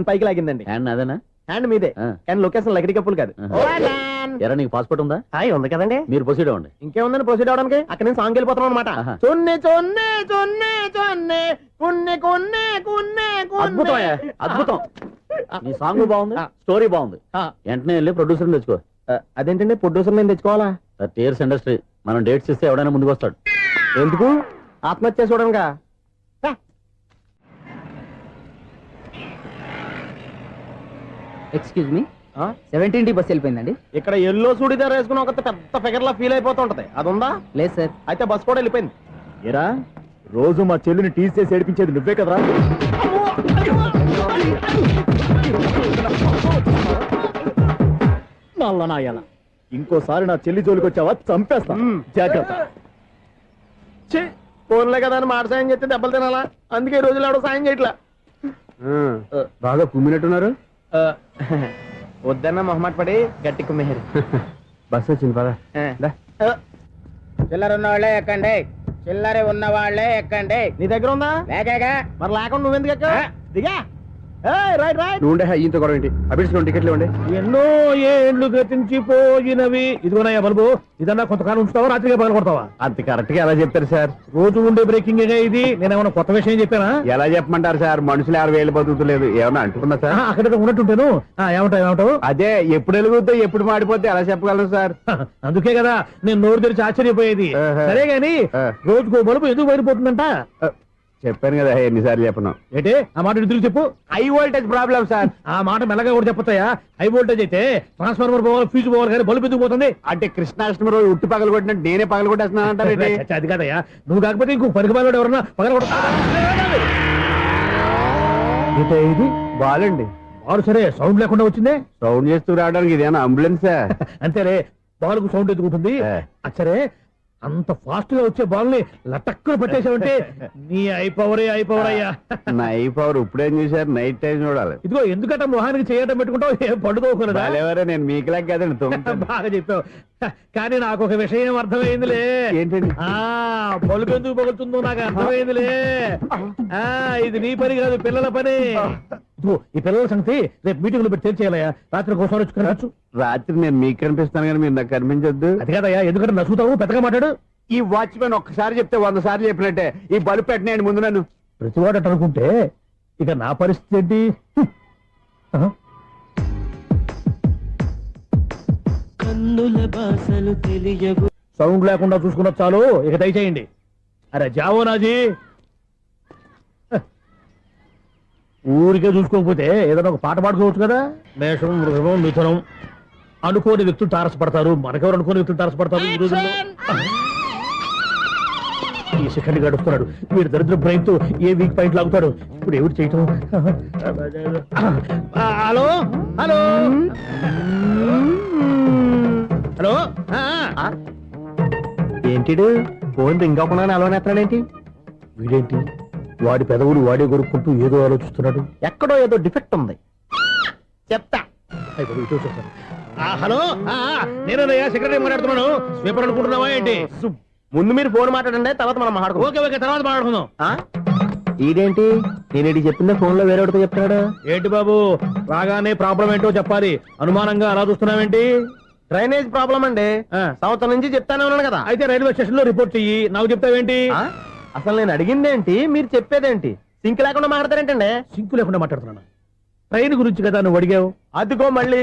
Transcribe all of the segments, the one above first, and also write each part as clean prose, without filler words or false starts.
పైకి లాగిందండి. హ్యాండ్ అదేనా? హ్యాండ్ మీదే, కానీ లొకేషన్ లగడి కప్పులు కాదు. ఎరా నీకు పాస్పోర్ట్ ఉందా? ఉంది కదండి. మీరు ప్రొసీడ్ అవ్వండి. ఇంకేముందని ప్రొసీడ్ అవడానికి? అక్కడ నేను సాంగ్ వెళ్ళిపోతున్నాం అనమాట. చొన్నే చొన్నే చొన్నే చొన్నే కున్నే కున్నే కున్నే. అద్భుతం, అద్భుతం. నీ సాంగ్ బాగుంది, స్టోరీ బాగుంది. వెంటనే వెళ్ళి ప్రొడ్యూసర్ తెచ్చుకో. అదేంటండి ప్రొడ్యూసర్ నేను తెచ్చుకోవాలా? టీఆర్ఎస్ ఇండస్ట్రీ మనం డేట్స్ ఇస్తే ఎవడైనా ముందుకు వస్తాడు. ఎందుకు? ఆత్మహత్య చూడనుగా. Excuse me, 17D bus వెళ్ళిపోయిందండి. ఇక్కడ ఎల్లో చూడిదార్ వేసుకుని ఒక పెద్ద ఫిగర్ లా ఫీల్ అయిపోతుంటది, అది ఉందా? లేదు సార్. అయితే బస్ కూడా వెళ్ళిపోయింది. ఏరా రోజు మా చెల్లిని టీస్ చేసి ఏడిపించేది నువ్వే కదరా? నల్లనాయాల, ఇంకోసారి నా చెల్లి జోలికి వచ్చావా చంపేస్తా, జాగ్రత్త. ఫోన్లే కదా అని మాట సాయం చేస్తే దెబ్బలు తినాలా? అందుకే ఈ రోజులు ఎవడో సాయం చేయట్లా. బాగా కుమ్మినట్టున్నారు. వద్దన్న మొహమాట పడి గట్టి కుమ్మేరు. బస్ వచ్చింది పద. చిల్లర ఉన్న వాళ్ళే ఎక్కండి, చిల్లర ఉన్న వాళ్ళే ఎక్కండి. నీ దగ్గర ఉందా? లేకగా మరి లేకుండా నువ్వెందుకు ఎక్కావు? దిగా. Right right. నువ్వు ఇంత గొడవ ఏంటి? అభిడ్స్ టికెట్లు ఇవ్వండి. ఎన్నో ఏండ్లు గతించిపోయినవి. ఇదిగోనయ్యా బల్బు, ఇదన్నా కొంతకాలం ఉంచుతావా, రాత్రిగా పగల కొడతావా? అంత కరెక్ట్ గా ఎలా చెప్తారు సార్? రోజు ఉండే బ్రేకింగ్ ఇది. నేనేమన్నా కొత్త విషయం చెప్పానా? ఎలా చెప్పమంటారు సార్? మనుషులు 60,000 బతుకుతలేదు, ఏమన్నా అంటున్నా సార్? అక్కడ ఉన్నట్టుంటాను. ఏమంటావు? అదే ఎప్పుడు వెలుగుతో ఎప్పుడు మాడిపోతే ఎలా చెప్పగలరు సార్? అందుకే కదా నేను నోరు తెరిచి ఆశ్చర్యపోయేది. సరే గాని రోజుకో బల్బు ఎందుకు బయటపోతుందంట? చెప్పాను కదా ఎన్నిసార్లు చెప్పను. ఏంటే ఆ మాట తిరిగి చెప్పు. High voltage problem sir. ఆ మాట మెల్లగా కూడా చెప్పతాయా? హై వోల్టేజ్ అయితే ట్రాన్స్ఫార్మర్ పోవాలి, ఫ్యూజ్ పోవాలి, కానీ బల్బు ఎందుకు పోతుంది? అంటే కృష్ణాష్టమి రోజు ఉట్టి పగలు కొట్టినట్టు నేనే పగలు కొట్టేస్తున్నాను అంటారు. అది కాదయ్యా, నువ్వు కాకపోతే ఇంకో పనికి బాగా ఎవరన్నా పగల కొడతా. ఇది బాలండి. బాలు సరే, సౌండ్ లేకుండా వచ్చిందే. సౌండ్ చేస్తూ రావడానికి ఇదేనా అంబులెన్స్? అంతేలే, బాలుకు సౌండ్ ఎదుగుతుంది. సరే, అంత ఫాస్ట్ గా వచ్చే బాల్ ని లటక్కున పట్టేసావంటే నీ ఐపవర్ అయ్యా. నా ఐపవర్ ఇప్పుడేం చూసారు? నైట్ టైం చూడాలి. ఇదిగో ఎందుకంటే మొహానికి చేయటం పెట్టుకుంటావు, ఏం పండుకోకూడదా? నేను మీకులా కదండి. బాగా చెప్పావు, కానీ నాకు ఒక విషయం అర్థమైందిలే. ఏంటండి? బల్బు ఎందుకు పగులుతుందో నాకు అర్థమైందిలే. ఇది నీ పని కాదు, పిల్లల పని. ఈ పిల్లల సంగతి రేపు మీటింగ్ లో పెట్టి తెలిసేయాలయ్యా. రాత్రి ఒకసారి వచ్చి కనవచ్చు. రాత్రి నేను మీకు కనిపిస్తాను కానీ మీరు నాకు కనిపించొద్దు. అది కాదయ్యా, ఎందుకంటే నచ్చుతావు, పెద్దగా మాట్లాడు. ఈ వాచ్మెన్ ఒక్కసారి చెప్తే 100 సార్లు చెప్పినట్టే. ఈ బల్బు పెట్టినాయండి ముందు నన్ను. ప్రతివాడట అనుకుంటే ఇక నా పరిస్థితి ఏంటి? కన్నుల భాషలు తెలియవు. సౌండ్ లేకుండా చూసుకున్న చాలు, ఇక దయచేయండి. అరే జావో నాజీ, ఊరికే చూసుకోకపోతే ఏదైనా ఒక పాట పాడుకోవచ్చు కదా. మేషం, మృగం, మిథునం అనుకోని వ్యక్తులు తారసపడతారు. మనకెవరు అనుకోని వ్యక్తులు తారసపడతారు ఈ రోజుల్లో. ఈ సెకండ్ గడుపుతున్నాడు వీడు దరిద్ర బ్రెయిన్ తో. ఏ వీక్ పాయింట్ లాగుతాడు ఇప్పుడు? ఎవరు చేయటం? Hello hello hello. ఏంటిడు ఫోన్ రింగ్ అవ్వకుండా అలవనేస్తాడేంటి? వీడేంటి వాడి పెదవులు వాడే కొరుక్కుంటూ ఏదో ఆలోచిస్తున్నాడు. ఎక్కడో ఏదో డిఫెక్ట్ ఉంది, చెప్తా. హలో, నేనయ్యా సెక్రటరీ మాట్లాడుతున్నాను. స్వీపర్ అనుకుంటున్నావా ఏంటి? ముందు మీరు ఫోన్ మాట్లాడండి, తర్వాత మనం మాట్లాడుకుందాం. ఓకే ఓకే, తర్వాత మాట్లాడుకుందాం. ఇదేంటి నేనేటి చెప్పిందే ఫోన్ లో వేరేవాడితో చెప్తున్నాడు ఏంటి బాబు? రాగానే ప్రాబ్లం ఏంటో చెప్పాలి. అనుమానంగా అలా చూస్తున్నావేంటి? డ్రైనేజ్ ప్రాబ్లం అండి, సంవత్సరం నుంచి చెప్తానే ఉన్నాను కదా. అయితే రైల్వే స్టేషన్ లో రిపోర్ట్ చెయ్యి, నాకు చెప్తావేంటి? అసలు నేను అడిగిందేంటి, మీరు చెప్పేదేంటి? సింక్ లేకుండా మాట్లాడతారేంటండి? సింక్ లేకుండా మాట్లాడుతున్నాను. ట్రైన్ గురించి కదా నువ్వు అడిగావు. అదిగో మళ్ళీ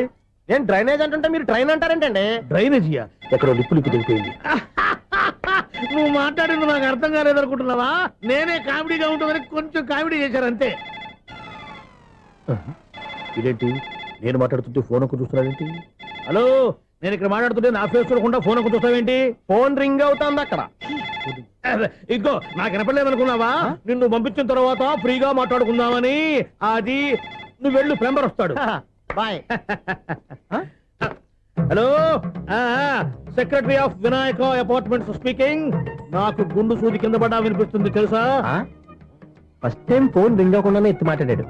నేను డ్రైనేజ్ అంటుంటే మీరు ట్రైన్ అంటారేంటండి? డ్రైనేజీయా? ఎక్కడో లిప్పు దిగిపోయింది. నువ్వు మాట్లాడింది నాకు అర్థం కాలేదనుకుంటున్నావా? నేనే కామెడీగా ఉంటుందని కొంచెం కామెడీ చేశారు అంతే. ఇదేంటి నేను మాట్లాడుతుంటే ఫోన్ ఒక్క చూస్తున్నావేంటి? హలో, నేను ఇక్కడ మాట్లాడుతుంటే నా ఫేస్ చూడకుండా ఫోన్ ఒక్క చూస్తావేంటి? ఫోన్ రింగ్ అవుతుంది అక్కడ. ఇంకో నాకు వినపడలేదనుకున్నావా? నిన్ను పంపించిన తర్వాత ఫ్రీగా మాట్లాడుకుందామని. అది నువ్వు వెళ్ళు, ప్లంబర్ వస్తాడు. Bye. Hello, secretary of Vinayaka apartments speaking. నాకు గుండు సూది కింద పడ్డా వినిపిస్తుంది తెలుసా? ఫస్ట్ టైం ఫోన్ రింగ్ అవ్వకుండానే ఎత్తి మాట్లాడాడు,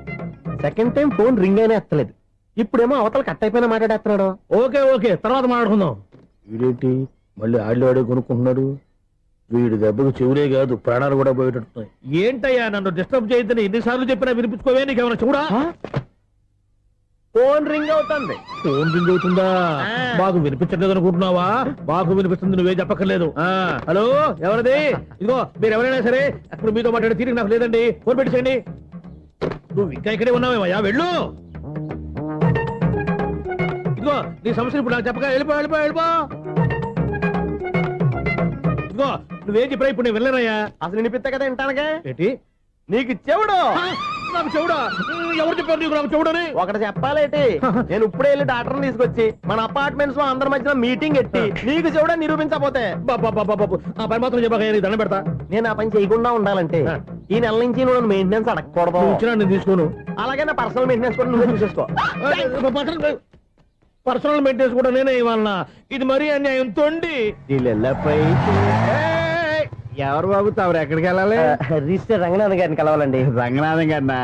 సెకండ్ టైం ఫోన్ రింగ్ అయినా ఎత్తలేదు, ఇప్పుడేమో అవతల కట్ అయిపోయినా మాట్లాడేస్తున్నాడు. ఓకే ఓకే, తర్వాత మాట్లాడుకుందాం. వీడేంటి మళ్ళీ ఆడిలో కొనుక్కుంటున్నాడు? వీడి దెబ్బకు చెవులే కాదు ప్రాణాలు కూడా పోయేటట్టున్నాయి. ఏంటయ్యా నన్ను డిస్టర్బ్ చేయొద్దని ఎన్నిసార్లు చెప్పినా వినిపించుకోవే? నీకేమైనా చూడా? ఫోన్ రింగ్ అవుతుంది. ఫోన్ రింగ్ అవుతుందా? ఆ. మాకు వినిపించట్లేదు అనుకుంటున్నావా? మాకు వినిపిస్తుంది, నువ్వే చెప్పక్కర్లేదు. హలో, ఎవరిది? ఇదిగో మీరు ఎవరైనా సరే అప్పుడు మీతో మాట్లాడే తీరిక నాకు లేదండి. ఫోన్ పెట్టేసేయండి. నువ్వు ఇంకా ఇక్కడే ఉన్నావేమయ్యా, వెళ్ళు. ఇదిగో నీ సమస్యలు ఇప్పుడు నాకు చెప్పక వెళ్ళిపో వెళ్ళిపో వెళ్ళిపో. ఇదిగో నువ్వేం చెప్పరా ఇప్పుడు నేను వెళ్ళానయ్యా. అసలు వినిపిస్తా కదా వింటానుగా. ఏంటి నీకు చెవుడు నాకు చెవుడా? ఎవరు చెప్పారు నీకు నాకు చెవుడని? ఒకటి చెప్పాలేటి. నేను ఇప్పుడే వెళ్ళి డాక్టర్ తీసుకొచ్చి మన అపార్ట్మెంట్స్ లో అందరి మధ్యన మీటింగ్ ఎట్టి నీకు చెవుడా నిరూపించకపోతే బాబు ఆ పని మాత్రం చెప్పక నీకు దండం పెడతా. నేను ఆ పని చేయకుండా ఉండాలంటే ఈ నెల నుంచి నువ్వు మెయింటెనెన్స్ అడగకూడదు. నువ్వు ఇచ్చినా నేను తీసుకోను. అలాగే నా పర్సనల్ మెయింటెనెన్స్ కూడా నువ్వే చూసేసుకో. పర్సనల్ మెయింటెనెన్స్ కూడా నేనే ఇవ్వాలన్నా? ఇది మరీ అన్యాయం తొండి. ఎవరు బాబు తమరు ఎక్కడికి వెళ్ళాలి? రిజిస్టర్ రంగనాథ్ గారిని కలవాలండి. రంగనాథం గారినా?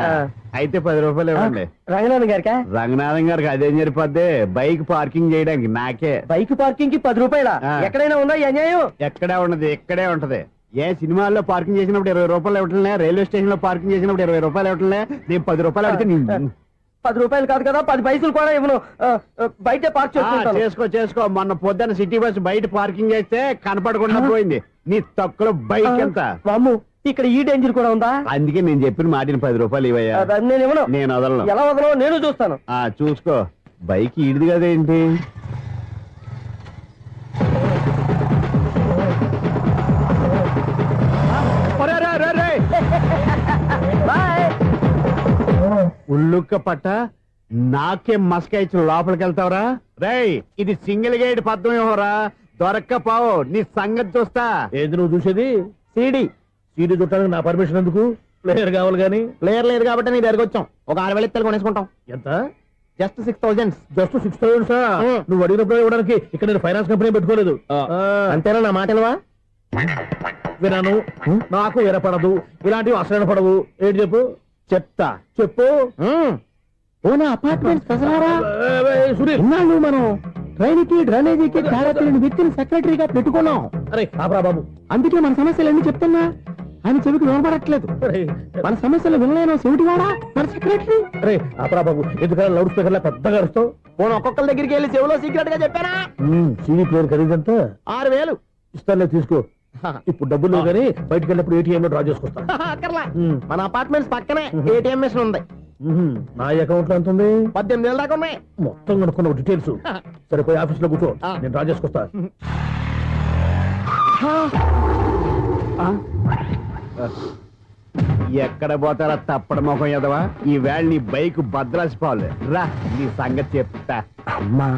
అయితే 10 రూపాయలు ఇవ్వండి. రంగనాథ్ గారికా? రంగనాథం గారికి అదేం సరిపోద్ది, బైక్ పార్కింగ్ చేయడానికి నాకే. బైక్ పార్కింగ్ కి 10 రూపాయల? ఆ. ఎక్కడైనా ఉందా ఈ అన్యాయం? ఎక్కడే ఉన్నది, ఇక్కడే ఉంటది. ఏ సినిమాల్లో పార్కింగ్ చేసినప్పుడు 20 రూపాయలు ఇవ్వట్లే, రైల్వే స్టేషన్ లో పార్కింగ్ చేసినప్పుడు 20 రూపాయలు ఇవ్వట్లే, నేను 10 రూపాయలు అడిగితే 10 రూపాయలు కాదు కదా, 10 పైసలు కూడా ఇవ్వను. బయటే పార్క్ చేసుకుంటాను. చేసుకో. మొన్న పొద్దున్న సిటీ బస్ బయట పార్కింగ్ చేస్తే కనపడకుండా పోయింది. నీ తక్కువ బైక్ ఎంత? వామ్ము, ఇక్కడ ఈ డేంజర్ కూడా ఉందా? అందుకే నేను చెప్పిన మాటిని 10 రూపాయలు ఇవ్వయ్యా. నేను ఇవ్వను. నేను వదలను. ఎలా వదలను నేను చూస్తాను. చూసుకో. బైక్ ఈడిది కదేంటి? బాయ్. ఉల్లుక్క పట్ట నాకే మస్క ఇచ్చి లోపలికి వెళ్తావరా? రేయ్, ఇది సింగిల్ గేట్ పద్మం ఇవ్వరా, దొరక్కపోవు నీ సంగతి చూస్తా. ఏది నువ్వు చూసేది? సీడీ చుట్టానికి నా పర్మిషన్ ఎందుకు? ప్లేయర్ కావాలి గానీ. ప్లేయర్ లేదు కాబట్టి నీ దగ్గరకు వచ్చాం. ఒక 6,000 ఇత్తలు కొనేసుకుంటాం. ఎంత? జస్ట్ 6,000. Just 6,000 sir? నువ్వు అడిగినప్పుడు ఇవ్వడానికి ఇక్కడ నేను ఫైనాన్స్ కంపెనీ పెట్టుకోలేదు. అంతేనా నా మాటలువా? వినాను, నాకు వినపడదు, ఇలాంటివి అసలు పడవు. ఏంటి చెప్పు? చెప్తా. చెప్పు. అపార్ట్మెంట్ సునీల్, మనం ట్రైన్కి డ్రైనేజీకి తేడా తెలియని వ్యక్తిని సెక్రటరీగా పెట్టుకున్నాం. అరే ఆపరా బాబు. అందుకే మన సమస్యలన్నీ చెప్తున్నా ఆయన చెవికి వినపడట్లేదు. మన సమస్యలు వినలేను చెవిటివాడా మన సెక్రటరీ. అరే ఆపరా బాబు, ఎందుకన్నా లౌడ్ స్పీకర్ లా పెద్దగా అరుస్తావు? పోను ఒక్కొక్కరి దగ్గరికి వెళ్ళి చెవిలో సీక్రెట్ గా చెప్పానా? CD player ఖరీదంతా 6,000. ఇస్తానులే, తీసుకో. ఇప్పుడు డబ్బులు లేవు కానీ బయటకు వెళ్ళినప్పుడు ఏటీఎం లో డ్రా చేసుకొస్తా. అక్కర్లా, మన అపార్ట్మెంట్స్ పక్కనే ఏటీఎం మిషన్ ఉంది. నా అకౌంట్ లో ఎంత ఉంది? 18,000 దాకా ఉన్నాయి. మొత్తం కనుక్కున్న డీటెయిల్స్. సరే పోయి ఆఫీస్ లో కూర్చో, నేను డ్రా చేసుకొస్తా. ఎక్కడ పోతారా తప్పడ మొఖం ఎదవా? ఈ వేళ నీ బైక్ భద్రాసి పోవాలి. రా, నీ సంగతి చెప్తా. అమ్మా,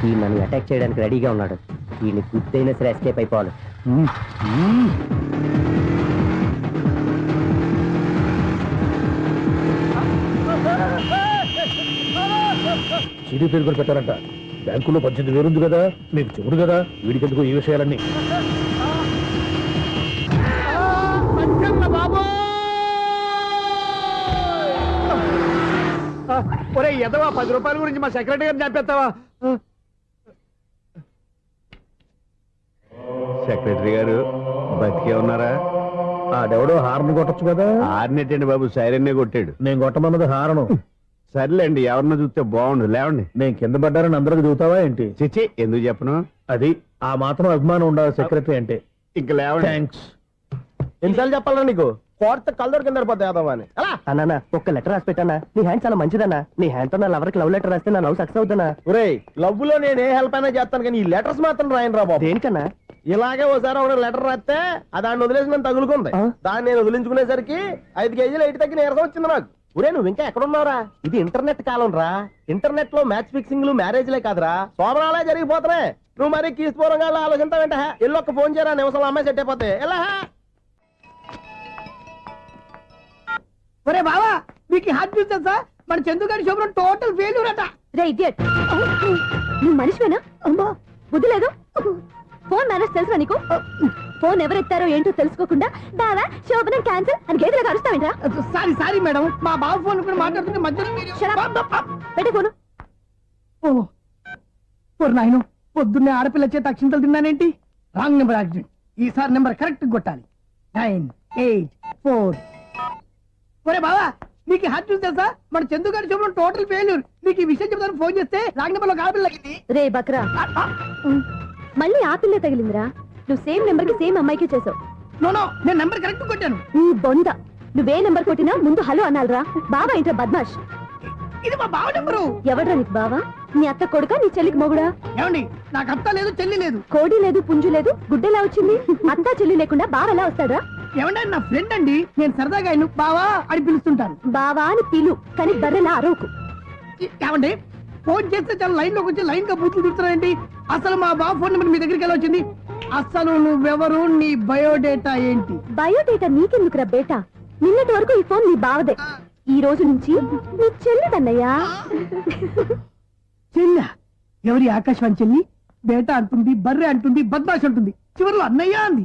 ఈ నన్ను అటాక్ చేయడానికి రెడీగా ఉన్నాడు. వీడిని గుద్దైనా సరే ఎస్కేప్ అయిపోవాలి. సీడీ ప్లేయర్ కూడా పెట్టారంట. బ్యాంకులో 18,000 ఉంది కదా, మీకు చెవుడు కదా, వీడికెందుకు ఈ విషయాలన్నీ? ఒరే ఎదవా, 10 రూపాయల గురించి మా సెక్రటరీ గారిని చంపేస్తావా? సెక్రటరీ గారు బతికే ఉన్నారా? ఆడెవడో హార్న్ కొట్టచ్చు కదా. ఆరినట్టండి బాబు, సైరన్నే కొట్టాడు. నేను కొట్టమన్నది హారను. సర్లేండి, ఎవరన్నా చూస్తే బాగుండు. లేవండి. నేను కింద పడ్డారని అందరికి చూతావా ఏంటి? చిచ్చి, ఎందుకు చెప్పను? అది ఆ మాత్రం అభిమానం ఉండాలి సెక్రటరీ అంటే. ఇంక లేవండి. థ్యాంక్స్. ఎన్నిసార్లు చెప్పాలా నీకు? కోర్త కలదోడు కింద పడిపోతాయి యాదవ్ అని. అన్నా ఒక్క లెటర్ రాసి పెట్టానా? నీ హ్యాండ్ చాలా మంచిదన్నా. నీ హ్యాండ్ తో నా లవర్ కి లవ్ లెటర్ రాస్తే నా లవ్ సక్సెస్ అవుతానా? ఒరేయ్, లవ్ లో నేను ఏ హెల్ప్ అయినా చేస్తాను కానీ ఈ లెటర్స్ మాత్రం రాయను రా బాబు. దేనికన్నా? ఇలాగే ఒకసారి ఒక లెటర్ రాస్తే దాన్ని వదిలేసి నన్ను తగులుకుంది. దాన్ని నేను వదిలించుకునేసరికి 5 కేజీలు ఎయిట్ తగ్గి నీరసం వచ్చింది నాకు. ఒరే, నువ్వు ఇంకా ఎక్కడున్నావురా? ఇది ఇంటర్నెట్ కాలం రా. ఇంటర్నెట్ లో మ్యాచ్ ఫిక్సింగ్లు మ్యారేజ్లే కాదురా, శోభనాలే జరిగిపోతున్నాయి. నువ్వు మరి కీస్పూరంగా ఆలోచించావంటే ఎల్లు ఒక్క ఫోన్ చేయరా, నిమిషంలో అమ్మాయి సెట్ అయిపోతే. ఎలా? ఒరే బావా, మీకు హార్ట్ చూసా సార్, మన చందు గారి శుభ్రం టోటల్ ఫెయిల్యూర్ అట. నువ్వు మనిషివేనా? అమ్మా, బుద్ధి లేదు. ఫోన్ మేనేజ్ తెలుసా నీకు? ఫోన్ ఎవరెత్తారో ఏంటో తెలుసుకోకుండా బావా శోభనం క్యాన్సిల్ అని గేదెలకు అరుస్తావేంట్రా? సారీ మేడం, మా బావ ఫోన్ కూడా మాట్లాడుతుంటే మధ్యలో పెట్టే ఫోను. నాయను, పొద్దున్నే ఆడపిల్ల చేత అక్షింతలు తిన్నానేంటి? Wrong number accident. ఈసారి నెంబర్ కరెక్ట్ కొట్టాలి. 984. ఒరే బావా, నీకు హార్ట్ చూసా సార్, మన చందు గారి శుభ్రం టోటల్ ఫెయిల్యూర్. మీకు ఈ విషయం చెప్తాను ఫోన్ చేస్తే రాంగ్ నెంబర్ లో ఆడపిల్ల తగ్గింది. రే బక్రా మళ్ళీ ఆ పిల్ల తగిలిందిరా. నువ్వు సేమ్ నెంబర్ కి సేమ్ అమ్మాయికి చేసావు. నో నేను నెంబర్ కరెక్ట్ కొట్టాను. నీ బొంద. నువ్వే నెంబర్ కొట్టినా ముందు హలో అనాలరా. బావా ఇంట్లో బద్మాష్. ఇది మా బావ నెంబరు. ఎవడ్రా నీకు బావా? నీ అత్త కొడుక, నీ చెల్లికి మొగుడా? ఏమండి నాకు అత్త లేదు చెల్లి లేదు. కోడి లేదు, పుంజు లేదు, గుడ్డెలా వచ్చింది? అత్త చెల్లి లేకుండా బావ ఎలా వస్తాడా? ఏమండి ఆయన నా ఫ్రెండ్ అండి. నేను సరదాగా ఆయన బావా అని పిలుస్తుంటాను. బావా అని పిలు, కానీ బర్రెలా అరవకు. ఏమండి ఫోన్ చేస్తే చాలా లైన్ లోకి వచ్చి లైన్ గా బూతులు తిడుతున్నారండి. అసలు మా బావ ఫోన్ నెంబర్ మీ దగ్గరికి ఎలా వచ్చింది? అసలు నువ్వెవరు, నీ బయోడేటా ఏంటి? బయోడేటా నీకెందుకురా బేటా? నిన్నటి వరకు ఈ ఫోన్ నీ బావదే. ఈ రోజు నుంచి నీ చెల్లిదన్నయ్యా. చెల్లి ఎవరి? ఆకాశవాణి చెల్లి. బేటా అంటుంది, బర్రె అంటుంది, బద్మాష్ అంటుంది, చివరిలో అన్నయ్య అంది.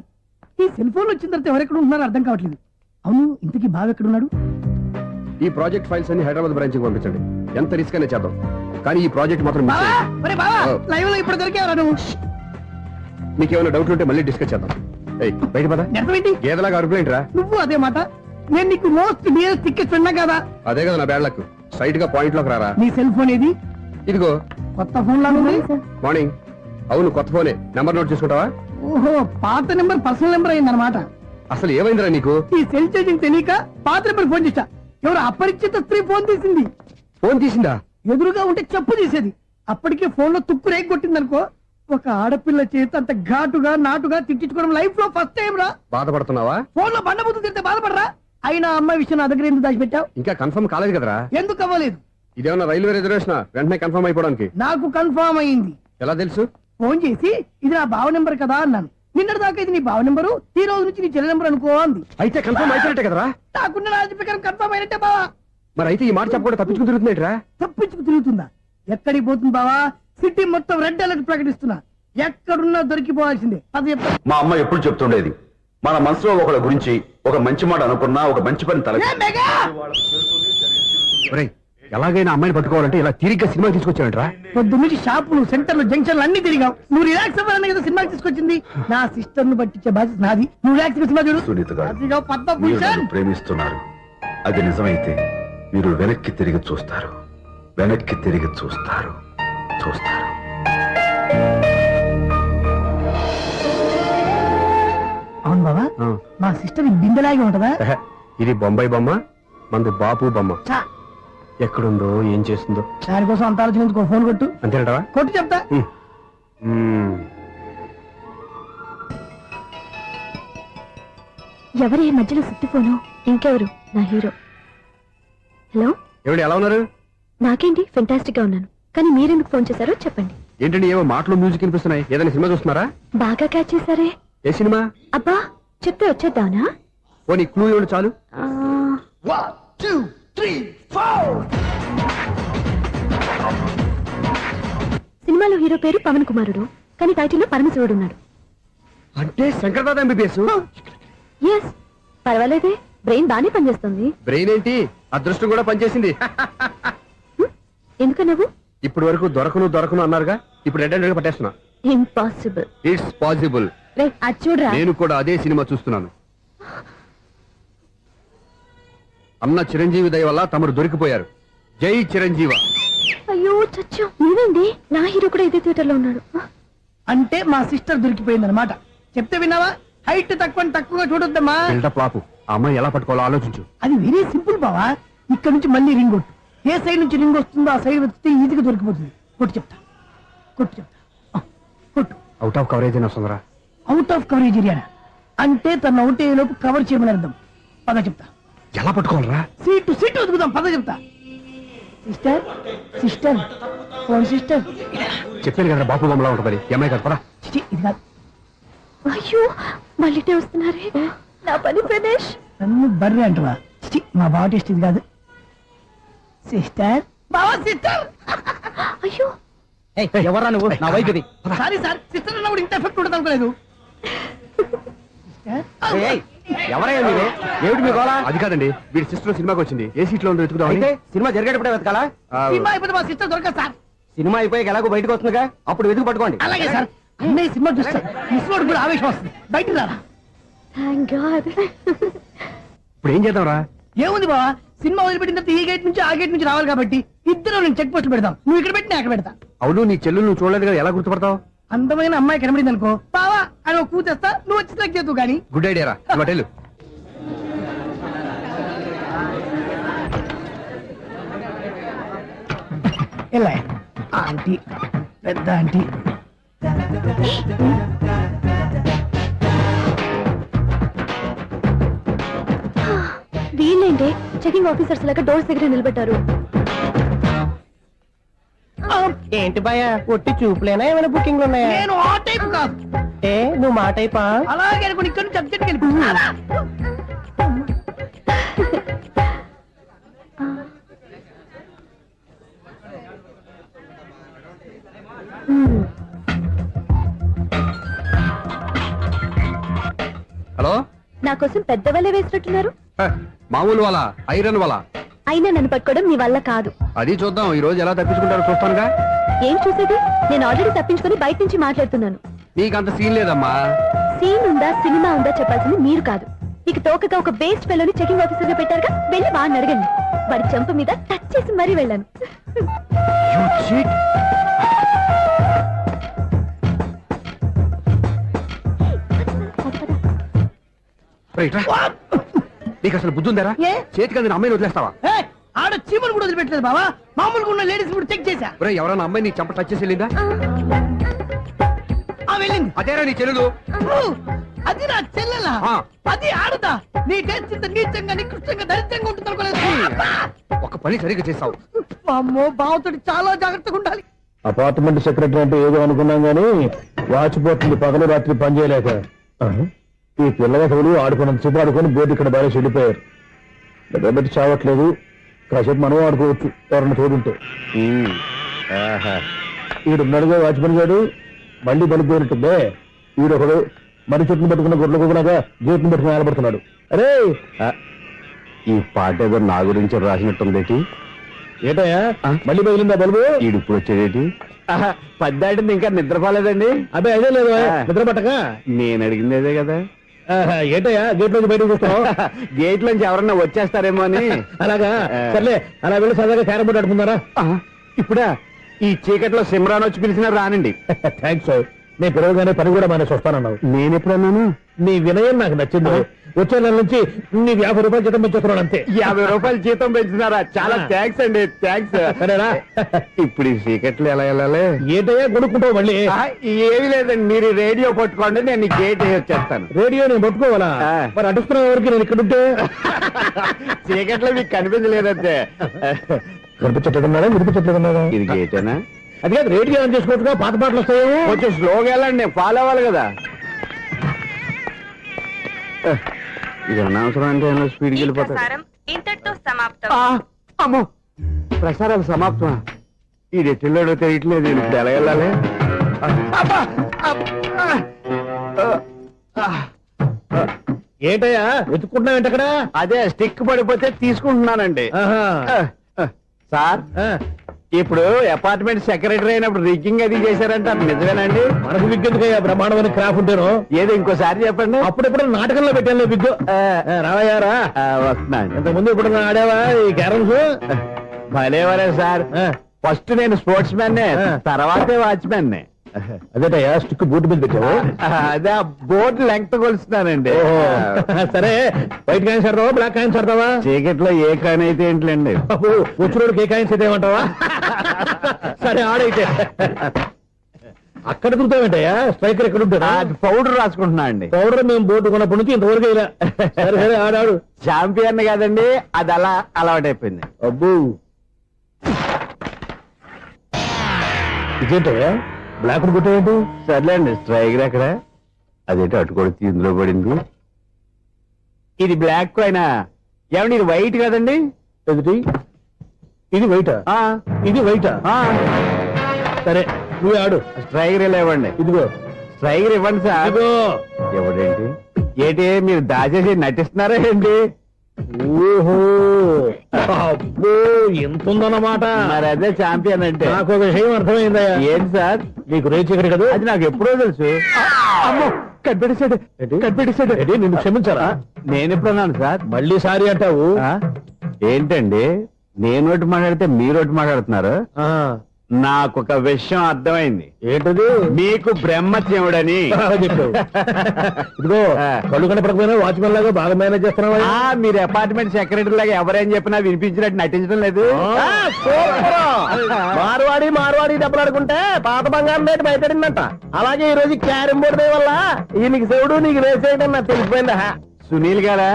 ఈ సెల్ ఫోన్ వచ్చిన తర్వాత ఎవరెక్కడ ఉన్నారో అర్థం కావట్లేదు. అవును, ఇంతకీ బావ ఎక్కడున్నాడు? ఈ ప్రాజెక్ట్ ఫైల్స్ అన్ని హైదరాబాద్ బ్రాంచ్ కి పంపించండి. ఎంత రిస్క్ అనే చేద్దాం, కానీ ఈ ప్రాజెక్ట్ మాత్రం miss బావా, చేయొద్దు. ఒరే బావా, ఓ. లైవ్ లో ఇప్పుడు దొరికేవరా నువ్వు? నీకేమైనా డౌట్ ఉంటే మళ్ళీ డిస్కస్ చేద్దాం. ఏయ్, బయట పద. నెరవేంటి? గేదలాగా అరుపులేంట్రా? నువ్వు అదే మాట. నేను నీకు మోస్ట్ డియరెస్ట్ టికెట్ విన్నా కదా. అదే కదా నా బ్యాడ్ లక్. స్ట్రైట్ గా పాయింట్ లోకి రారా. నీ సెల్ ఫోన్ ఏది? ఇదిగో. కొత్త ఫోన్ లాగా ఉంది. మార్నింగ్. అవును, కొత్త ఫోనే. నెంబర్ నోట్ చేసుకుంటావా? ఓహో, పాత నెంబర్ పర్సనల్ నెంబర్ అయిందన్నమాట. అసలు ఏమైందిరా నీకు? ఈ సెల్ చేసింగ్ తెలియక పాత నెంబర్ ఫోన్ చేశా. ఎవరు అపరిచిత స్త్రీ ఫోన్ తీసింది. ఫోన్ తీసిందా? ఎదురుగా ఉంటే చెప్పు తీసేది. అప్పటికే ఫోన్ లో తుక్కు రేగి కొట్టిందనుకో. ఒక ఆడపిల్ల చేత అంత ఘాటుగా నాటుగా తిట్టించుకోవడం లైఫ్ లో ఫస్ట్ టైం రా. బాధపడుతున్నావా? ఫోన్ లో బండబూతులు తిడితే బాధపడరా? అయినా అమ్మాయి విషయం నా దగ్గర ఎందుకు దాచిపెట్టావు? ఇంకా కన్ఫర్మ్ కాలేదు కదరా. ఎందుకు అవ్వలేదు? ఇదేమన్నా రైల్వే రిజర్వేషన్? వెంటనే కన్ఫర్మ్ అయిపోవడానికి. నాకు కన్ఫర్మ్ అయింది. ఎలా తెలుసు? ఫోన్ చేసి ఇది నా బావ నెంబర్ కదా అన్నాను. నిన్నటి దాకా ఇది నీ బావ నెంబరు, ఈ రోజు నుంచి నీ చెల్లి నెంబర్ అనుకో అంది. అయితే కన్ఫర్మ్ అయిపోయినట్టే కదరా. నాకున్న రాజు ప్రకారం కన్ఫర్మ్ అయినట్టే బావా. మరి అయితే ఈ మాట చెప్పకుండా తప్పించుకుని తిరుగుతున్నట్రా? తప్పించుకు తిరుగుతుందా? ఎక్కడికి పోతుంది బావా? సిటీ మొత్తం రెడ్ అలర్ట్ ప్రకటిస్తున్నా. ఎక్కడున్నా దొరికిపోవాల్సిందే. అది చెప్తా. మా అమ్మ ఎప్పుడు చెప్తుండేది, మన మనసులో ఒకళ్ళ గురించి ఒక మంచి మాట అనుకున్నా ఒక మంచి పని తల ఏ మెగా! ఒరేయ్, ఎలాగైనా అమ్మాయిని పట్టుకోవాలంటే ఇలా తిరిగ్గా సినిమా తీసుకొచ్చావంట్రా? పొద్దు నుంచి షాపులు, సెంటర్లు, జంక్షన్లు అన్ని తిరిగావు. నువ్వు రిలాక్స్ అవ్వాలని కదా సినిమాకి తీసుకొచ్చింది. నా సిస్టర్ ను పట్టించే బాధ్యత నాది. నువ్వు రిలాక్స్ సినిమా చూడు. సునీత గారు, అదిగో పద్మ మీరు భూషణ్. నన్ను ప్రేమిస్తున్నారు. అది నిజమైతే మీరు వెనక్కి తిరిగి చూస్తారు, వెనక్కి తిరిగి చూస్తారు, చూస్తారు. అవును బాబా, ఆ. మా సిస్టర్ బిందెలాగే ఉంటదా? ఎహె, ఇది బొంబాయి బొమ్మ, మంది బాపు బొమ్మ. చా, ఎక్కడుందో ఏం చేస్తుందో దానికోసం అంత ఆలోచించుకో. ఫోన్ కొట్టు. అంతేనటవా? కొట్టు చెప్తా. ఎవరి మధ్యలో సుత్తి ఫోను? ఇంకెవరు? నా హీరో. హలో, ఏమిటి ఎలా ఉన్నారు? నాకేంటి ఫెంటాస్టిక్ గా ఉన్నాను, కానీ మీరెందుకు ఫోన్ చేశారో చెప్పండి. ఏంటండి ఏవో మాటలు మ్యూజిక్ వినిపిస్తున్నాయి? ఏదైనా సినిమా చూస్తున్నారా? బాగా క్యాచ్ చేశారే. ఏ సినిమా? అబ్బా, చెప్తే వచ్చేద్దానా? పోనీ క్లూ ఇవ్వండి చాలు. ఆ, 1 2 3 4. సినిమాలో హీరో పేరు పవన్ కుమారుడు, కానీ టైటిల్లో పరమశివుడు ఉన్నాడు. అంటే శంకర్దాద ఎంబీబీఎస్. ఎస్, పర్వాలేదే, బ్రెయిన్ బానే పనిచేస్తుంది. బ్రెయిన్ ఏంటి, అదృష్టం కూడా పనిచేసింది. ఎందుకు నువ్వు? ఇప్పటి వరకు దొరకను అన్నారుగా, ఇప్పుడు రెడ్ హ్యాండెడ్ గా పట్టేస్తున్నా. ఇంపాసిబుల్. It's possible. రే, అది చూడరా. నేను కూడా అదే సినిమా చూస్తున్నాను. అన్న చిరంజీవి దయ వల్ల తమరు దొరికిపోయారు. జై చిరంజీవ. అయ్యో చచ్చా, నీవేంటి? నా హీరో కూడా ఇదే థియేటర్ లో ఉన్నాడు. అంటే మా సిస్టర్ దొరికిపోయింది అనమాట. చెప్తే విన్నావా? హైట్ తక్కువగా చూడొద్దమ్మా. బిల్డప్ లాపు. ఆ అమ్మాయి ఎలా పట్టుకోవాలో ఆలోచించు. అది వెరీ సింపుల్ బావా. ఇక్కడ నుంచి మళ్ళీ రింగ్ కొట్టు. ఏ సైడ్ నుంచి రింగ్ వస్తుందో ఆ సైడ్ వెతికితే ఈజీగా దొరికిపోతుంది. కొట్టు చెప్తా. కొట్టు. అవుట్ ఆఫ్ కవరేజ్ అయినా వస్తుందిరా. అవుట్ ఆఫ్ కవరేజ్ ఏరియా అంటే తన అవుట్ అయ్యే లోపు కవర్ చేయమని అర్థం. పద చెప్తా. ఎలా పట్టుకోవాలరా? సీటు వెతుకుదాం. పద చెప్తా. Sister phone sister. చెప్పాను కదా బాపు బొమ్మలా ఉంటుంది. అమ్మాయి కదా, పదా. ఇది కాదు. అయ్యో, మళ్ళీ వస్తున్నారే. నా పని ప్రదేశ్. నన్ను బర్రె అంటవా? మా బావ టేస్ట్ ఇది కాదు. సిస్టర్, బావా సిస్టర్. అయ్యో, ఎవరా నువ్వు? నా వైపు ఇది. సారీ సార్, సిస్టర్ అన్నప్పుడు ఇంత ఎఫెక్ట్ ఉండదు అనుకోలేదు. ఎవరయ్యా మీరు? ఏమిటి మీ గోళ? అది కాదండి, వీడి సిస్టర్ సినిమాకి వచ్చింది. ఏ సీట్ లో ఉందో వెతుకుదామని. అయితే సినిమా జరిగేటప్పుడే వెతకాలా? సినిమా అయిపోతే మా సిస్టర్ దొరకదు సార్. సినిమా అయిపోయాక ఎలాగో బయటకు వస్తుందిగా, అప్పుడు వెతుకు పట్టుకోండి. అలాగే సార్. అన్నయ్య సినిమా చూస్తారు. మిస్వాడు కూడా ఆవేశం వస్తుంది. బయటికి రారా. Thank God. ఇప్పుడు ఏం చేద్దాంరా? ఏముంది బావా, సినిమా వదిలిపెట్టిన తర్వాత ఈ గేట్ నుంచి ఆ గేట్ నుంచి రావాలి కాబట్టి ఇద్దరు నేను చెక్ పోస్ట్ పెడతాం. నువ్వు ఇక్కడ పెట్టి నేను అక్కడ పెడతా. అవును నీ చెల్లెలు నువ్వు చూడలేదు కదా, ఎలా గుర్తుపడతావు? అందమైన అమ్మాయి కనబడింది అనుకో, బావా అని ఒక కూతేస్తా, నువ్వు వచ్చి సెలెక్ట్ చేద్దు కానీ. గుడ్ ఐడియా రా, హోటల్. ఎలా ఆంటీ పెద్ద ఆంటీ వీళ్ళేంటి చెకింగ్ ఆఫీసర్స్ లాగా డోర్స్ దగ్గర నిలబెట్టారు. ఏంటి భయ ఒట్టి చూపులేనా ఏమైనా బుకింగ్లు ఉన్నాయా? నేను ఆ టైప్ కాదు. ఏ నువ్వు మాట అయిపా? అలాగే అనుకుని ఇక్కడ నుంచి అర్జెంట్కి వెళ్ళిపోతున్నా. హలో, నా కోసం పెద్ద వల్ల వేసినట్టున్నారు. మామూలు వాళ్ళ ఐరన్ వాళ్ళ అయినా నన్ను పట్టుకోవడం మీ వల్ల కాదు. అది చూద్దాం ఈ రోజు ఎలా తప్పించుకుంటారో చూస్తానుగా. ఏం చూసేది? నేను ఆల్రెడీ తప్పించుకొని బయట నుంచి మాట్లాడుతున్నాను. నీకంత సీన్ లేదమ్మా. సీన్ ఉందా సినిమా ఉందా చెప్పాల్సింది మీరు కాదు. మీకు తోకగా ఒక బేస్ట్ ఫెలోని చెకింగ్ ఆఫీసర్ గా పెట్టారుగా, వెళ్ళి వాడిని అడగండి. వాడి చెంప మీద టచ్ చేసి మరీ వెళ్ళాను. నీకు అసలు బుద్ధి ఉందారా? ఏ? చేతికి అందిన అమ్మాయిని వదిలేస్తావా? ఏయ్, ఆడ చీమలు కూడా వదిలిపెట్టలేదు బావా. మామూలుగా ఉన్న లేడీస్ కూడా చెక్ చేశా. ఒరేయ్, ఎవరైనా అమ్మాయి నీ చెంప టచ్ చేసి వెళ్ళిందా? ఆ వెళ్ళింది. అదేరా నీ చెల్లెలు. అది నా చెల్లెలా? ఆ. అది ఆడదా? నీ టేస్ట్ ఇంత నీచంగా నికృష్టంగా దరిద్రంగా ఉంటుంది అనుకోలేదు. ఒక పని సరిగ్గా చేసావు. అమ్మో, బావతోటి చాలా జాగ్రత్తగా ఉండాలి. అపార్ట్మెంట్ సెక్రటరీ అంటే ఏదో అనుకున్నాం గానీ వాచిపోతుంది పగలు రాత్రి పని చేయలేక. ఈ పిల్లగతులు ఆడుకున్నంతసేపు ఆడుకొని బోర్డు ఇక్కడ బాగా చెడిపోయారు. నిద్రబెట్టి చావట్లేదు. కాసేపు మనం ఆడుకోవచ్చు ఎవరన్నా తోడుంటే. ఈడున్నాడుగా వాచ్మెన్ గారు, మళ్ళీ పడిపోయినట్టుందే. ఈడొకడు మరి చెట్టును పట్టుకున్న గొడ్ల కుదలాగా గేట్ను పట్టుకుని నిలబడుతున్నాడు. అరే, ఈ పాట ఏదో నా గురించి రాసినట్టుందేటి. ఏటయ్యా మళ్ళీ బదిలిందా బల్బు? ఈడు ఇప్పుడు వచ్చేదేటి? పద్దాటింది ఇంకా నిద్రపోలేదండి. అదే అదే లేదు నిద్ర పట్టక. నేను అడిగింది అదే కదా. ఏటయ్యా గేట్ నుంచి బయటకు చూస్తావు? గేట్ లోంచి ఎవరన్నా వచ్చేస్తారేమో అని. అలాగా సర్లే, అలా వెళ్ళి సరదాగా క్యారం బోర్డు ఆడుకుందారా? ఇప్పుడా ఈ చీకట్లో సిమ్రాన్ వచ్చి పిలిచినా రానండి. థ్యాంక్స్. నేను పిలవగానే పని కూడా మానేసి వస్తానన్నావు. నేను ఎప్పుడన్నాను? నీ వినయం నాకు నచ్చింది. వచ్చే నెల నుంచి నీకు 50 రూపాయలు జీతం పెంచుతున్నాడు అంతే. 50 రూపాయలు జీతం పెంచినారా? చాలా థ్యాంక్స్ అండి, థ్యాంక్స్. సరేనా? ఇప్పుడు ఈ చీకట్లు ఎలా వెళ్ళాలి? ఏంటయ్యా కొనుక్కుంటావు మళ్ళీ? ఏమి లేదండి, మీరు రేడియో పట్టుకోండి, నేను ఈ గేట్ వచ్చేస్తాను. రేడియో నేను పట్టుకోవాలా? ఆ. మరి అడుస్తున్న వరకు నేను ఇక్కడ ఉంటే చీకట్లో మీకు కనిపించలేదంటే. కనిపించట్లేదన్నారా వినిపించట్లేదన్నారా? ఇది గేటేనా? అది కాదు, రేడియో ఆన్ చేసుకోవచ్చుగా, పాత పాటలు వస్తాయేమో. కొంచెం స్లోగా వెళ్ళండి, ఫాలో అవ్వాలి కదా. ఇది అనవసరం అంటే స్పీడ్కి వెళ్ళిపోతారు. ఇంతటితో సమాప్తం. అమ్మో, ప్రసారాలు సమాప్తమా? ఇది ఎట్టిల్లాడో తెలియట్లేదు. ఇప్పుడు ఎలా వెళ్ళాలి? ఏంటయ్యా వెతుక్కుంటున్నావు ఏంటక్కడ? అదే స్టిక్ పడిపోతే తీసుకుంటున్నానండి. సార్, ఇప్పుడు అపార్ట్మెంట్ సెక్రటరీ అయినప్పుడు రిగ్గింగ్ అది చేశారంట, నిజమేనండి? మనకు విగ్గెందుకయ్యా బ్రహ్మాండమైన క్రాఫ్ ఉంటాను. ఏదో ఇంకోసారి చెప్పండి. అప్పుడెప్పుడు నాటకంలో పెట్టాను విగ్గు. రావయ్యారా? వస్తున్నాను. ఇంత ముందు ఇప్పుడు ఆడావా ఈ క్యారమ్స్? భలేవరే సార్. ఫస్ట్ నేను స్పోర్ట్స్ మ్యాన్, తర్వాతే వాచ్మెన్. అదేటయ్యా స్టిక్ బూట్ మీద పెట్టావు? అదే బోర్డు లెంగ్త్ కొలుస్తున్నానండి. సరే, వైట్ కాయిన్స్ ఆడతావా బ్లాక్ కాయిన్స్ ఆడతావా? చీకట్లో ఏ కాయిన్ అయితే ఏంటండి? వచ్చినోడికి ఏ కాయిన్స్ అయితే ఏమంటావా? సరే ఆడైతే. అక్కడ తిరుగుతావేంటయ్యా? స్ట్రైకర్ ఎక్కడ ఉంటాడా? పౌడర్ రాసుకుంటున్నా అండి. పౌడర్ మేము బోర్డు కొన్నప్పటి నుంచి ఇంతవరకు ఇలా. సరే సరే ఆడాడు. చాంపియన్ కదండి, అది అలా అలవాటైపోయింది. అబ్బు, ఇదేంటయ్యా బ్లాక్ కొట్టేంటి? సర్లేండి, స్ట్రైకర్ ఎక్కడ? అదేంటి అటుకొడితే ఇందులో పడింది. ఇది బ్లాక్ అయినా ఏమండి, ఇది వైట్ కదండి? ఎదుటి ఇది వైటా? ఇది వైటా? సరే నువ్వే ఆడు. స్ట్రైకర్ ఇలా ఇవ్వండి. ఇదిగో స్ట్రైకర్ ఇవ్వండి సార్. ఇదిగో. ఇవ్వడేంటి? ఏంటి మీరు దాచేసి నటిస్తున్నారా ఏంటి? ఓహో, అబ్బో ఎంత ఉందన్నమాట. మరి అదే చాంపియన్ అంటే. నాకు ఒక విషయం అర్థమైందయ్యా. ఏంటి సార్? నీకు రేచీకటి కదా? అది నాకు ఎప్పుడో తెలుసు. అమ్మో, కనిపెట్టేశాడు, కనిపెట్టేశాడు. నిన్ను క్షమించారా? నేను ఎప్పుడన్నాను సార్? మళ్ళీ సారీ అంటావు? ఏంటండి నేనోటి మాట్లాడితే మీరోటి మాట్లాడుతున్నారు నాకొక విషయం అర్థమైంది. ఏంటది? మీకు బ్రహ్మత్యముడని చెప్పావు. ఇదిగో కళ్ళు కనపడకపోయినా వాచ్మెన్ లాగా బాగా మేనేజ్ చేస్తున్నావా? మీరు అపార్ట్మెంట్ సెక్రటరీ లాగా ఎవరేం చెప్పినా వినిపించినట్టు నటించడం లేదు. మార్వాడి డబ్బులు ఆడుకుంటే పాత బంగారం రేటు బయటడిందంట. అలాగే ఈ రోజు క్యారం బోర్డు వల్ల నీకు శివుడు నీకు రేసేయడం నాకు తెలిసిపోయిందా? సునీల్ గారా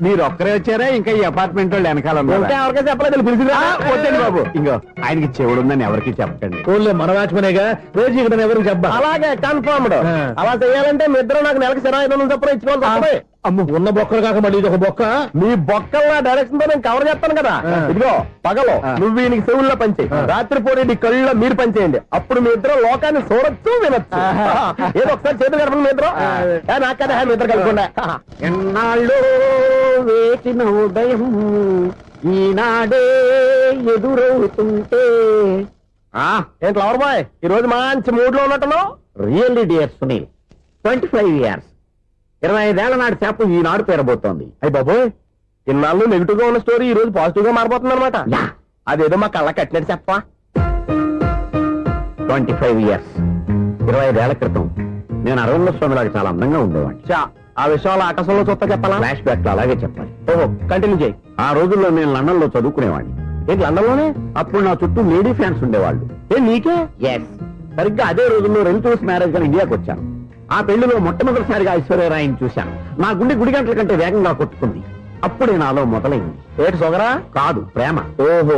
మీరు ఒక్కరే వచ్చారా ఇంకా ఈ అపార్ట్మెంట్ వాళ్ళు వెనకాల ఇంకా ఎవరికీ చెప్పలేదు పిలిచిరా? వద్దండి బాబు ఇంకో ఆయనకి చెవుడు ఉందని ఎవరికి చెప్పకండి. ఊళ్ళో మన వాచ్మనేగా రోజు ఇక్కడ ఎవరికి చెప్పా. అలాగే కన్ఫర్మ్డ్. అలా చేయాలంటే మీ ఇద్దరు నాకు నెలకి 2500 చొప్పున ఇచ్చుకోవాలి. అమ్మ ఉన్న బొక్కలు కాక మళ్ళీ ఇది ఒక బొక్క. మీ బొక్కల డైరెక్షన్ తో నేను కవర్ చేస్తాను కదా. ఇదిగో పగలో నువ్వు వీనికి చెవుల్లో పనిచేయి, రాత్రి పూట నీ కళ్ళలో మీరు పనిచేయండి. అప్పుడు మీ ఇద్దరు లోకాన్ని చూడొచ్చు వినొచ్చు. ఏదో ఒకసారి చేతులు కలపండి మీ ఇద్దరు. నాకు కదా మీ ఇద్దరు కలుపుకుండా. ఎన్నాళ్ళు వేచిన ఉదయం ఈనాడే ఎదురవుతుంటే ఏంటి లవర్ బాయ్ ఈ రోజు మంచి మూడ్ లో ఉన్నట్టున్నావు? రియల్లీ డియర్ సునీల్ 25 years 25 ఏళ్ల నాటి చేప ఈనాడు పేరబోతోంది. అయ్యి బాబోయ్, ఇన్నాళ్ళు నెగిటివ్ గా ఉన్న స్టోరీ ఈ రోజు పాజిటివ్ గా మారిపోతుంది అనమాట. అదేదో మా కళ్ళ కట్టినట్టు చెప్పా. 25 years 25 ఏళ్ల క్రితం నేను అరవింద స్వామిలాగా చాలా అందంగా ఉండేవాడిని. ఆ విషయాలు ఆకాశంలో చూస్తా చెప్పాలా? ఫ్లాష్ బ్యాక్ లో అలాగే చెప్పాలి. ఓహో, కంటిన్యూ చేయి. ఆ రోజుల్లో నేను లండన్ లో చదువుకునేవాడిని. ఏంటి లండన్ లోనే? అప్పుడు నా చుట్టూ లేడీ ఫ్యాన్స్ ఉండేవాళ్ళు. నీకే? ఎస్, సరిగ్గా అదే రోజుల్లో రిలేటివ్స్ మ్యారేజ్ గా ఇండియాకి వచ్చాను. ఆ పెళ్లిలో మొట్టమొదటిసారిగా ఐశ్వర్యరాయని చూశాను. నా గుండె గుడి గంటల కంటే వేగంగా కొట్టుకుంది. అప్పుడే నాలో మొదలైంది. ఏటి సొగరా? కాదు, ప్రేమ. ఓహో,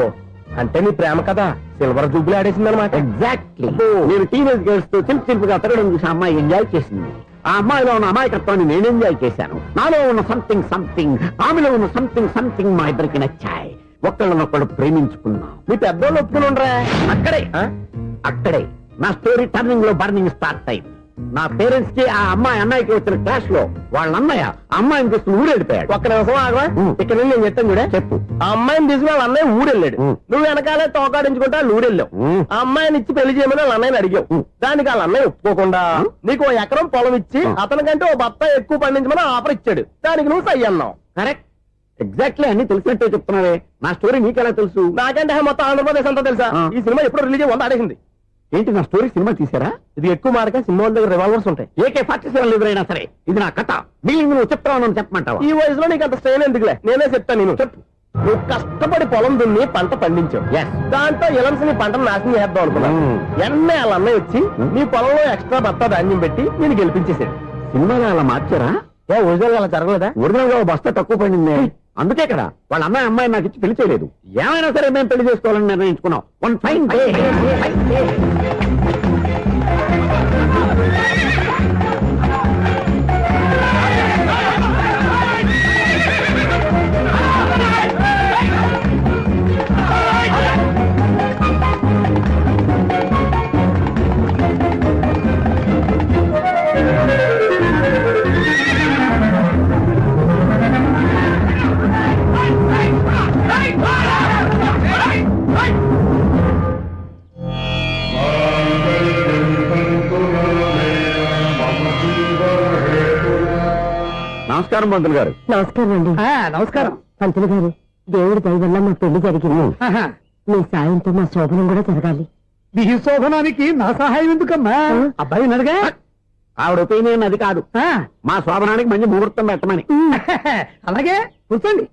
అంటే నీ ప్రేమ కదా సిల్వర్ జూబ్లీ ఆడేసింది అనమాట. ఎగ్జాక్ట్లీ. నేను టీనేజ్ గర్ల్స్ తో చిలుపుగా తిరగడం చూసి అమ్మాయి ఎంజాయ్ చేసింది. ఆ అమ్మాయిలో ఉన్న అమాయకత్వాన్ని నేను ఎంజాయ్ చేశాను. నాలో ఉన్న సంథింగ్ ఆమెలో ఉన్న సంథింగ్ మా ఇద్దరికి నచ్చాయి. ఒక్కళ్ళనొక్కడు ప్రేమించుకున్నాం. మీ పెద్దోళ్ళు ఒప్పుకుని ఉండరా? అక్కడే నా స్టోరీ టర్నింగ్ లో బర్నింగ్ స్టార్ట్ అయింది. నా పేరెంట్స్ కి ఆ అమ్మాయి అన్నయ్యకి వచ్చిన క్లాష్ లో వాళ్ళ అన్నయ్య అమ్మాయిని తీసుకుని ఊరెళ్ళిపోయాడు. ఒక్క నిమిషం ఆగవా? ఇక్కడ నుండి నేను చెప్తాను కూడా. చెప్పు. ఆ అమ్మాయిని తీసుకుని వాళ్ళ అన్నయ్య ఊరెళ్ళాడు. నువ్వు వెనకాలే తోకాడించుకుంటా ఊరెళ్ళావు. ఆ అమ్మాయిని ఇచ్చి పెళ్లి చేయమని వాళ్ళ అన్నయ్యని అడిగావు. దానికి వాళ్ళ అన్నయ్య ఒప్పుకోకుండా నీకు 1 ఎకరం పొలం ఇచ్చి అతనికంటే 1 బత్త ఎక్కువ పండించమని ఆఫర్ ఇచ్చాడు. దానికి నువ్వు సై అన్నావు. కరెక్ట్, ఎగ్జాక్ట్లీ అన్ని తెలిసినట్టే చెప్తున్నావే. నా స్టోరీ నీకెలా తెలుసు? నాకంటే మొత్తం ఆంధ్రప్రదేశ్ అంతా తెలుసా? ఈ సినిమా ఎప్పుడు రిలీజ్ 100 ఆడేసింది. ఏంటి నా స్టోరీ సినిమా తీసారా? ఇది ఎక్కువ మార్గా సినిమా వాళ్ళ దగ్గర రివాల్వర్స్ ఉంటాయి. AK-47 ఎదురైనా సరే ఇది నా కథ. మిగిలింది నువ్వు చెప్తావు చెప్పమంటావా? ఈ వయసులో నీకు అంత స్ట్రెయిన్ ఎందుకులే, నేనే చెప్తాను. నేను చెప్పు. నువ్వు కష్టపడి పొలం దున్ని పంట పండించావు. దాంతో ఇలమ్స్ నీ పంటను నాశనం చేద్దాం అనుకున్నావు. ఎన్నే వాళ్ళ అన్నయ్య వచ్చి నీ పొలంలో ఎక్స్ట్రా బత్తా ధాన్యం పెట్టి నేను గెలిపించేసాడు. సినిమాలో అలా మార్చారా? ఒరిజినల్ అలా జరగలేదా? ఒరిజినల్ గా బస్తా తక్కువ పడింది. అందుకే కదా వాళ్ళ అమ్మాయి నాకు ఇచ్చి పెళ్లి చేయలేదు. ఏమైనా సరే మేము పెళ్లి చేసుకోవాలని నిర్ణయించుకున్నాం. One fine day. నమస్కారం పంతులు గారు. నమస్కారం అండి. నమస్కారం పంతులు గారు, దేవుడి దయ వల్ల మా పెళ్లి జరిగింది. మీ సాయంతో మా శోభనం కూడా జరగాలి. మీ శోభనానికి నా సహాయం ఎందుకమ్మా? అబ్బాయి ఉన్నాడుగా. ఆవిడ ఒపీనియన్ అది కాదు. మా శోభనానికి మంచి ముహూర్తం పెట్టమని. అలాగే కూర్చోండి.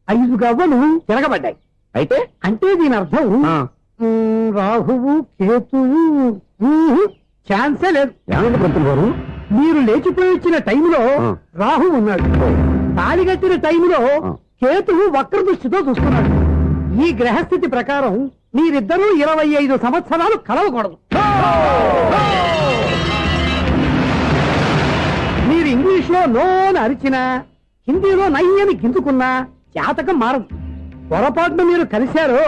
5 గవ్వలు తిరగబడ్డాయి. అయితే అంటే దీని అర్థం రాహువు కేతువు ఛాన్సే లేదు. ఏమైంది పంతులు గారు? మీరు లేచిపోయి వచ్చిన టైంలో రాహు ఉన్నాడు. తాళి కట్టిన టైంలో కేతువు వక్ర దృష్టితో చూస్తున్నాడు. ఈ గ్రహస్థితి ప్రకారం మీరిద్దరూ 25 సంవత్సరాలు కలవకూడదు. మీరు ఇంగ్లీష్ లో నోని అరిచినా, హిందీలో నయ్యని గింజుకున్నా జాతకం మారదు. పొరపాటున మీరు కలిశారో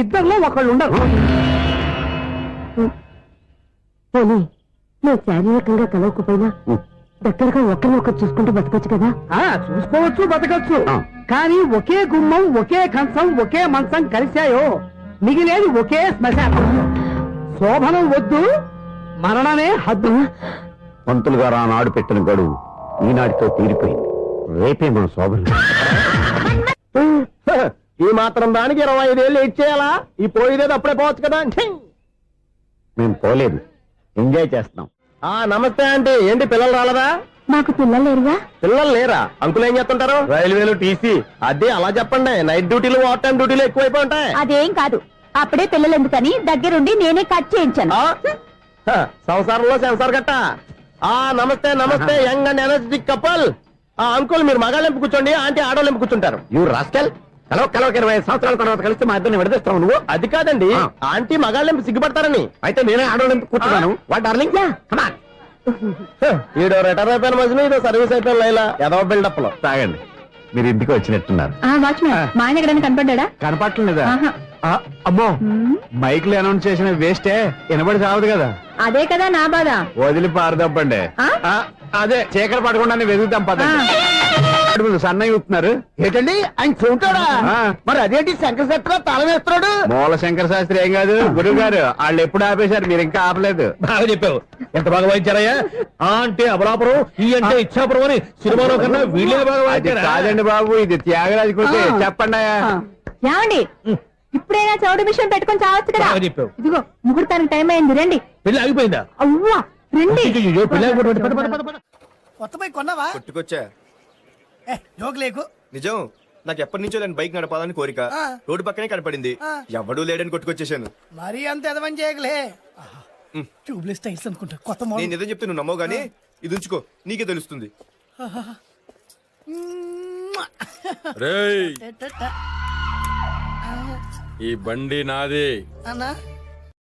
ఇద్దరిలో ఒకళ్ళు ఉండరు. పోనీ మేము శారీరకంగా కలవకపోయినా దగ్గరగా ఒకరినొకరు చూసుకుంటూ బతకొచ్చు కదా. చూసుకోవచ్చు, బతకచ్చు. కానీ ఒకే గుమ్మం, ఒకే కంచం, ఒకే మంచం కలిశాయో మిగిలేది ఒకే శ్మశానం. శోభనం వద్దు, మరణమే హద్దు. పంతులు గారు ఆనాడు పెట్టిన గడువు ఈనాటితో తీరిపోయింది. రేపే మన శోభనం. ఈ మాత్రం దానికి 25 ఏళ్ళు ఇచ్చేయాలా? ఈ పోయేదేదో అప్పుడే పోవచ్చు కదా. మేము పోలేదు, ఎంజాయ్ చేస్తున్నాం. నమస్తే ఆంటీ. ఏంటి పిల్లలు రాలదా? మాకు పిల్లలు లేరుగా. పిల్లలు లేరా? అంకులు ఏం చేస్తుంటారు? రైల్వేలు, టీసీ. అదే అలా చెప్పండి. నైట్ డ్యూటీలు, ఓవర్ టైం డ్యూటీలు ఎక్కువైపోయి ఉంటాయి. అదేం కాదు, అప్పుడే పిల్లలు ఎందుకని దగ్గరుండి నేనే కట్ చేయించాను. సంసారంలో సెన్సార్ గట్ట. నమస్తే నమస్తే, young and energetic couple. Uncle మీరు మగాళ్ళెంపు కూర్చోండి, ఆంటీ ఆడోళ్ళెంపు కూర్చుంటారు. యూ రాస్కల్, కలవ 20 సంవత్సరాల తర్వాత కలిస్తే మా ఇద్దరిని విడదీస్తావు నువ్వు. అది కాదండి, ఆంటీ మగాళ్ళెంపు సిగ్గుపడతారని. అయితే నేనే ఆడోళ్ళెంపు కూర్చున్నాను. What darling, come on. ఈడో రిటైర్ అయిపోయిన మధ్యలో ఇదో సర్వీస్ అయిపోయిన లైలా ఏదో బిల్డప్ లో. తాగండి, మీరు ఇంటికి వచ్చినట్టున్నారు. వాచ్మెన్ మా ఆయన ఎక్కడైనా కనపడ్డా? కనపట్లేదా? అమ్మో, మైక్లు అనౌన్స్ చేసిన వేస్టే, వినబడి సావదు కదా. అదే కదా నా బాధ. వదిలి పారదప్పండి. అదే చీకటి పడకుండా వెతుకుతాం పదండి. సన్నయ్య అవుతున్నారు ఏంటండి ఆయన చూంటాడా? మరి అదేంటి శంకర శెట్టిలో తాళం వేస్తున్నాడు? మూల శంకర శాస్త్రి ఏం కాదు గురువు గారు, వాళ్ళు ఎప్పుడు ఆపేశారు, మీరు ఇంకా ఆపలేదు. బాగా చెప్పావు. ఎంత బాగా వాయించారయ్యా. అంటే అబలాపురం, ఈ అంటే ఇచ్చాపురం అని సినిమాలో కన్నా వీళ్ళే బాగా అది వాయించారా? కాదండి బాబు, ఇది త్యాగరాజు కృతి. చెప్పండి అయ్యా. ఏమండి, ఇప్పుడైనా చౌడు మిషన్ పెట్టుకొని చావచ్చు కదా. బాగా చెప్పావు. ఇదిగో ముహూర్తానికి టైం అయింది, రండి. పెళ్లి ఆగిపోయిందా? అవ్వా రండి. అయ్యయ్యో, పెళ్లి ఆగిపోయింది. పద, పద, పద, పద. కొత్త బైక్ కొన్నావా? కొట్టుకొచ్చా. జోక్ లేకు. నిజం, నాకు ఎప్పటి నుంచో నేను బైక్ నడపాలని కోరిక. రోడ్డు పక్కనే కనపడింది, ఎవడూ లేడని కొట్టుకొచ్చేసాను. మరీ అంత ఎదవని చేయగలే. ట్యూబ్లెస్ టైర్స్ అనుకుంటా, కొత్త నేను నిజం చెప్తే నువ్వు నమ్మవు గానీ ఇది ఉంచుకో, నీకే తెలుస్తుంది. రేయ్, ఈ బండి నాది. అన్నా